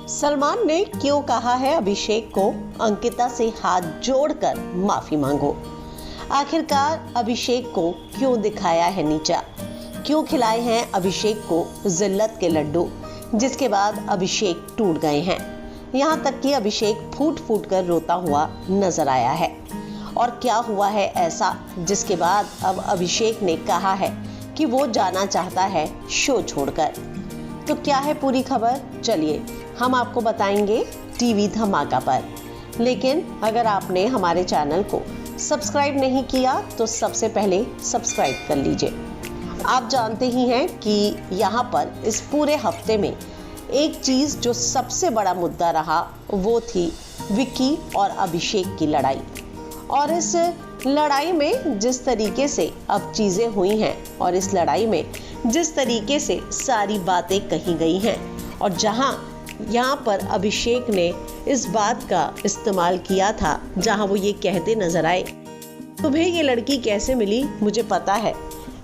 सलमान ने क्यों कहा है अभिषेक को अंकिता से हाथ जोड़कर माफी मांगो। आखिरकार अभिषेक को क्यों दिखाया है नीचा, क्यों खिलाए हैं अभिषेक को जिल्लत के लड्डू, जिसके बाद अभिषेक टूट गए हैं। यहाँ तक कि अभिषेक फूट फूट कर रोता हुआ नजर आया है। और क्या हुआ है ऐसा जिसके बाद अब अभिषेक ने कहा है कि वो जाना चाहता है शो छोड़कर। तो क्या है पूरी खबर, चलिए हम आपको बताएंगे टीवी धमाका पर। लेकिन अगर आपने हमारे चैनल को सब्सक्राइब नहीं किया तो सबसे पहले सब्सक्राइब कर लीजिए। आप जानते ही हैं कि यहाँ पर इस पूरे हफ्ते में एक चीज जो सबसे बड़ा मुद्दा रहा वो थी विक्की और अभिषेक की लड़ाई। और इस लड़ाई में जिस तरीके से अब चीजें हुई हैं और इस लड़ाई में जिस तरीके से सारी बातें कही गई हैं और जहां यहाँ पर अभिषेक ने इस बात का इस्तेमाल किया था, जहां वो ये कहते नजर आए, तुम्हें ये लड़की कैसे मिली मुझे पता है।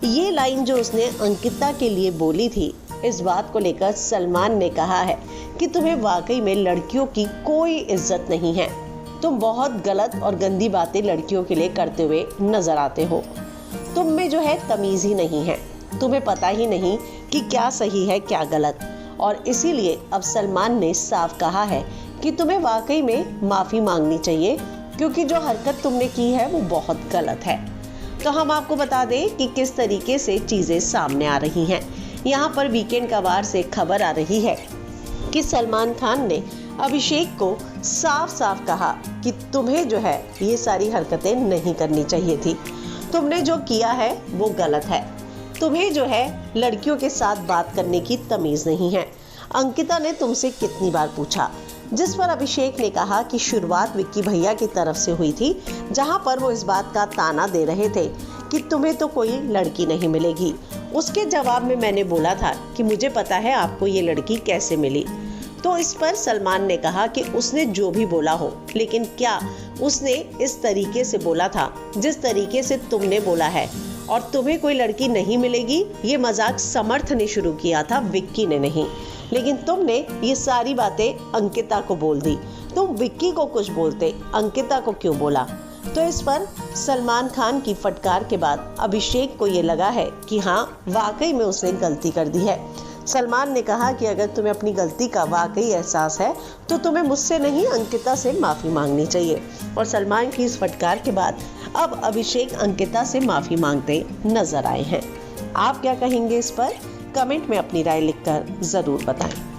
ये लाइन जो उसने अंकिता के लिए बोली थी, इस बात को लेकर सलमान ने कहा है कि तुम्हें वाकई में लड़कियों की कोई इज्जत नहीं है। तुम बहुत गलत और गंदी बातें लड़कियों के लिए करते हुए नजर आते हो। तुम में जो है तमीज ही नहीं है, तुम्हें पता ही नहीं कि क्या सही है क्या गलत। और इसीलिए अब सलमान ने साफ कहा है कि तुम्हें वाकई में माफी मांगनी चाहिए, क्योंकि जो हरकत तुमने की है वो बहुत गलत है। तो हम आपको बता दें कि किस तरीके से चीजें सामने आ रही हैं। यहाँ पर वीकेंड का वार से खबर आ रही है कि सलमान खान ने अभिषेक को साफ साफ कहा कि तुम्हें जो है ये सारी हरकतें नहीं करनी चाहिए थी। तुमने जो किया है वो गलत है। तुम्हें जो है लड़कियों के साथ बात करने की तमीज नहीं है। अंकिता ने तुमसे कितनी बार पूछा, जिस पर अभिषेक ने कहा कि शुरुआत विक्की भैया की तरफ से हुई थी, जहां पर वो इस बात का ताना दे रहे थे कि तुम्हें तो कोई लड़की नहीं मिलेगी। उसके जवाब में मैंने बोला था कि मुझे पता है आपको ये लड़की कैसे मिली। तो इस पर सलमान ने कहा कि उसने जो भी बोला हो, लेकिन क्या उसने इस तरीके से बोला था जिस तरीके से तुमने बोला है, और तुम्हें कोई लड़की नहीं मिलेगी ये मजाक समर्थ ने शुरू किया था, विक्की ने नहीं। लेकिन तुमने ये सारी बातें अंकिता को बोल दी। तुम विक्की को कुछ बोलते, अंकिता को क्यों बोला? तो इस पर सलमान खान की फटकार के बाद अभिषेक को ये लगा है कि हाँ वाकई में उसने गलती कर दी है। सलमान ने कहा कि अगर तुम्हें अपनी गलती का वाकई एहसास है तो तुम्हें मुझसे नहीं अंकिता से माफी मांगनी चाहिए। और सलमान की इस फटकार के बाद अब अभिषेक अंकिता से माफी मांगते नजर आए हैं। आप क्या कहेंगे इस पर? कमेंट में अपनी राय लिखकर जरूर बताएं।